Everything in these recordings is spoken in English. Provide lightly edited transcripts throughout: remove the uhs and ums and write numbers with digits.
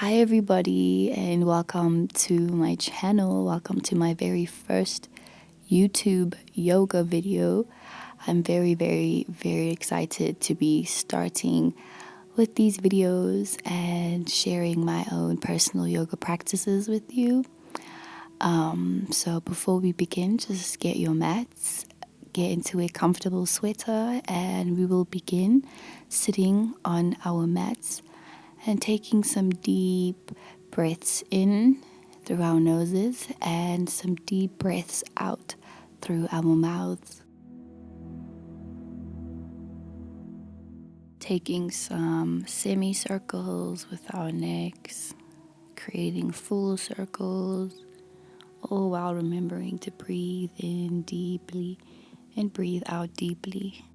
Hi everybody, and welcome to my channel. Welcome to my very first YouTube yoga video. I'm very excited to be starting with these videos and sharing my own personal yoga practices with you. So before we begin, just get your mats, get into a comfortable sweater, and we will begin sitting on our mats and taking some deep breaths in through our noses and some deep breaths out through our mouths. Taking some semicircles with our necks, creating full circles, all while remembering to breathe in deeply and breathe out deeply.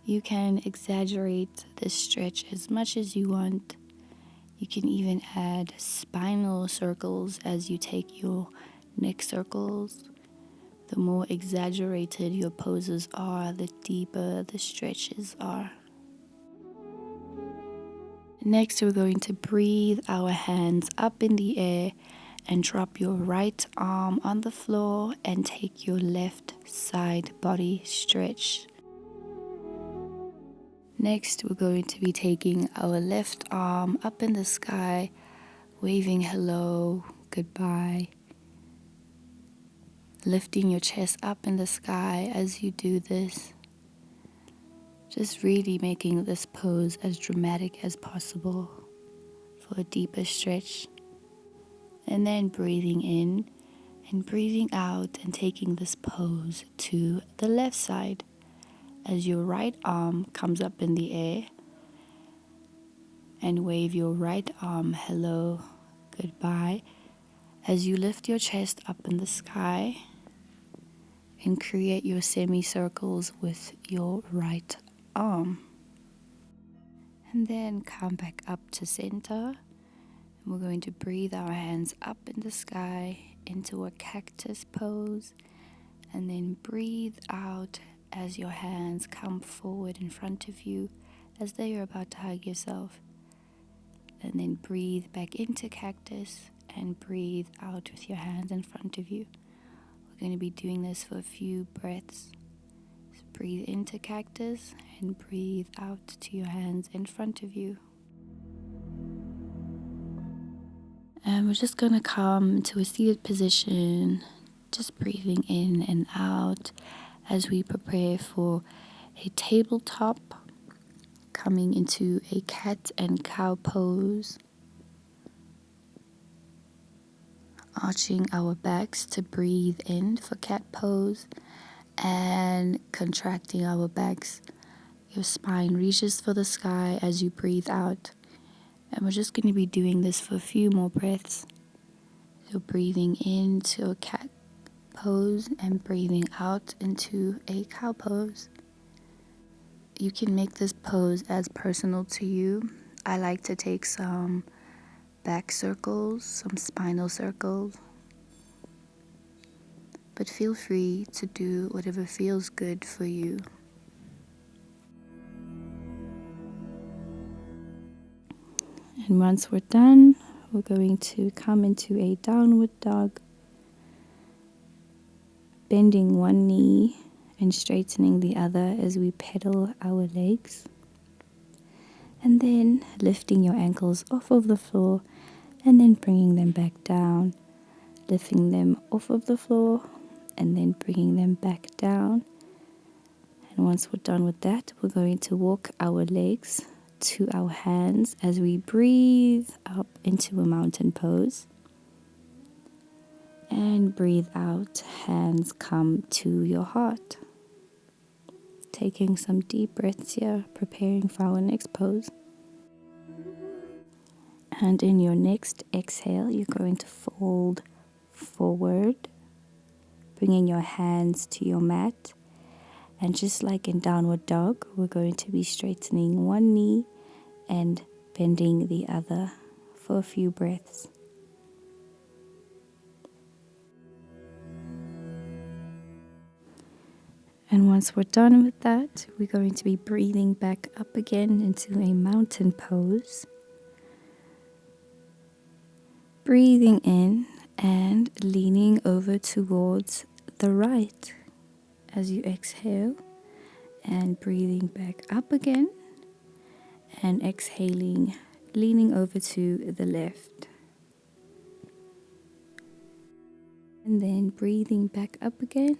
You can exaggerate the stretch as much as you want. You can even add spinal circles as you take your neck circles. The more exaggerated your poses are, the deeper the stretches are. Next, we're going to breathe our hands up in the air and drop your right arm on the floor and take your left side body stretch. Next, we're going to be taking our left arm up in the sky, waving hello, goodbye. Lifting your chest up in the sky as you do this. Just really making this pose as dramatic as possible for a deeper stretch. And then breathing in and breathing out and taking this pose to the left side. As your right arm comes up in the air and wave your right arm hello, goodbye, as you lift your chest up in the sky and create your semicircles with your right arm. And then come back up to center, and we're going to breathe our hands up in the sky into a cactus pose, and then breathe out as your hands come forward in front of you as though you're about to hug yourself. And then breathe back into cactus and breathe out with your hands in front of you. We're going to be doing this for a few breaths. So breathe into cactus and breathe out to your hands in front of you. And we're just going to come to a seated position, just breathing in and out as we prepare for a tabletop, coming into a cat and cow pose, arching our backs to breathe in for cat pose and contracting our backs. Your spine reaches for the sky as you breathe out, and we're just going to be doing this for a few more breaths. So breathing into a cat pose and breathing out into a cow pose. You can make this pose as personal to you. I like to take some back circles, some spinal circles, but feel free to do whatever feels good for you. And once we're done, we're going to come into a downward dog, bending one knee and straightening the other as we pedal our legs. And then lifting your ankles off of the floor and then bringing them back down. Lifting them off of the floor and then bringing them back down. And once we're done with that, we're going to walk our legs to our hands as we breathe up into a mountain pose. And breathe out, hands come to your heart. Taking some deep breaths here, preparing for our next pose. And in your next exhale, you're going to fold forward, bringing your hands to your mat. And just like in downward dog, we're going to be straightening one knee and bending the other for a few breaths. And once we're done with that, we're going to be breathing back up again into a mountain pose. Breathing in and leaning over towards the right as you exhale, and breathing back up again and exhaling, leaning over to the left. And then breathing back up again.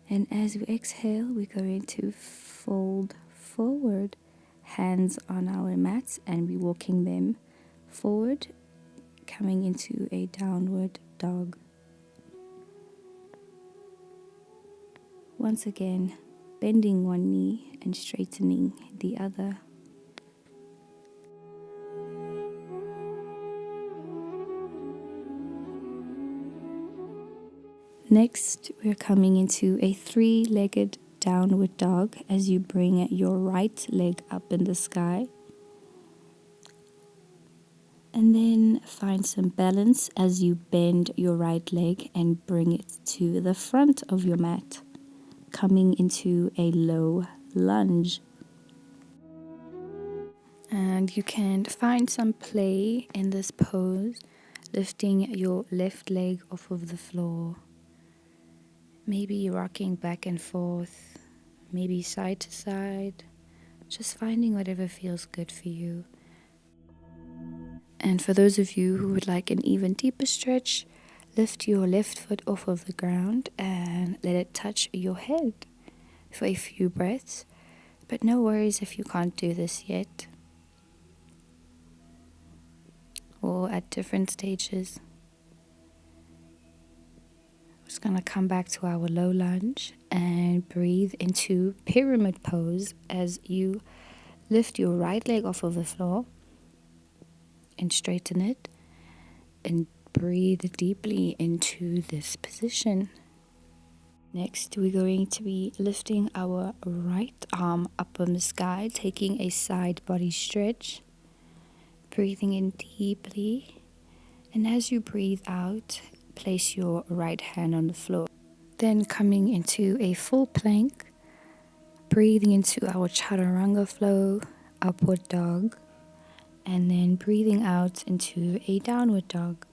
And as we exhale, we're going to fold forward, hands on our mats, and we're walking them forward, coming into a downward dog. Once again, bending one knee and straightening the other. Next, we're coming into a three-legged downward dog as you bring your right leg up in the sky. And then find some balance as you bend your right leg and bring it to the front of your mat, coming into a low lunge. And you can find some play in this pose, lifting your left leg off of the floor. Maybe rocking back and forth, maybe side to side, just finding whatever feels good for you. And for those of you who would like an even deeper stretch, lift your left foot off of the ground and let it touch your head for a few breaths. But no worries if you can't do this yet, or at different stages. Just going to come back to our low lunge and breathe into pyramid pose as you lift your right leg off of the floor and straighten it, and breathe deeply into this position. Next, we're going to be lifting our right arm up in the sky, taking a side body stretch, breathing in deeply, and as you breathe out, place your right hand on the floor. Then coming into a full plank, breathing into our chaturanga flow, upward dog, and then breathing out into a downward dog.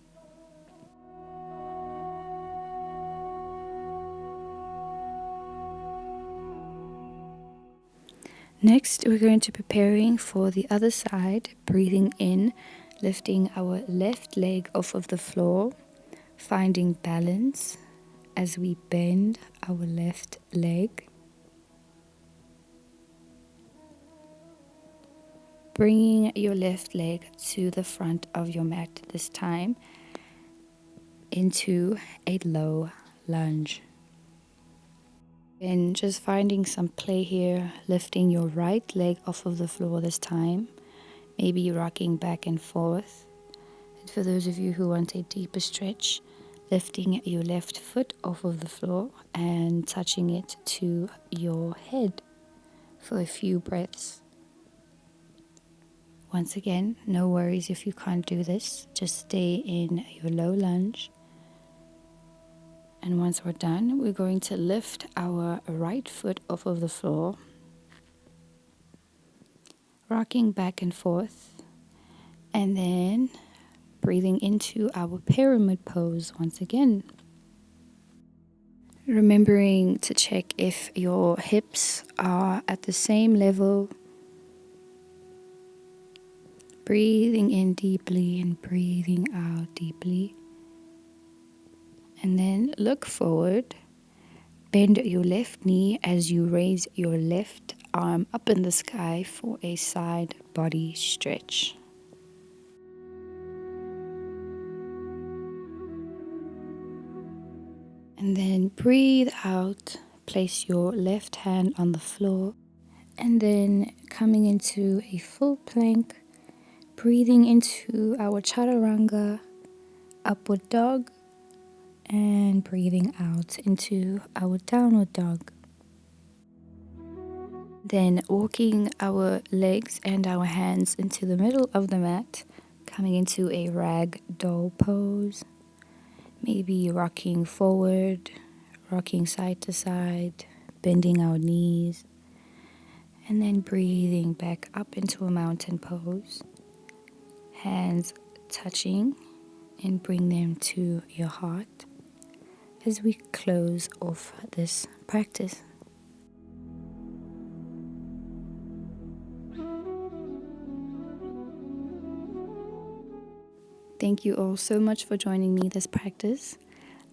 Next, we're going to be preparing for the other side, breathing in, lifting our left leg off of the floor, finding balance as we bend our left leg. Bringing your left leg to the front of your mat this time into a low lunge. And just finding some play here, lifting your right leg off of the floor this time, maybe rocking back and forth. And for those of you who want a deeper stretch, lifting your left foot off of the floor and touching it to your head for a few breaths. Once again, no worries if you can't do this, just stay in your low lunge. And once we're done, we're going to lift our right foot off of the floor, rocking back and forth, and then breathing into our pyramid pose once again. Remembering to check if your hips are at the same level. Breathing in deeply and breathing out deeply. And then look forward. Bend your left knee as you raise your left arm up in the sky for a side body stretch. And then breathe out, place your left hand on the floor, and then coming into a full plank, breathing into our chaturanga, upward dog, and breathing out into our downward dog. Then walking our legs and our hands into the middle of the mat, coming into a rag doll pose. Maybe rocking forward, rocking side to side, bending our knees, and then breathing back up into a mountain pose. Hands touching, and bring them to your heart as we close off this practice. Thank you all so much for joining me this practice.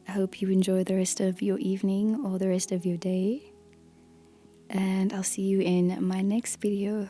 I hope you enjoy the rest of your evening or the rest of your day. And I'll see you in my next video.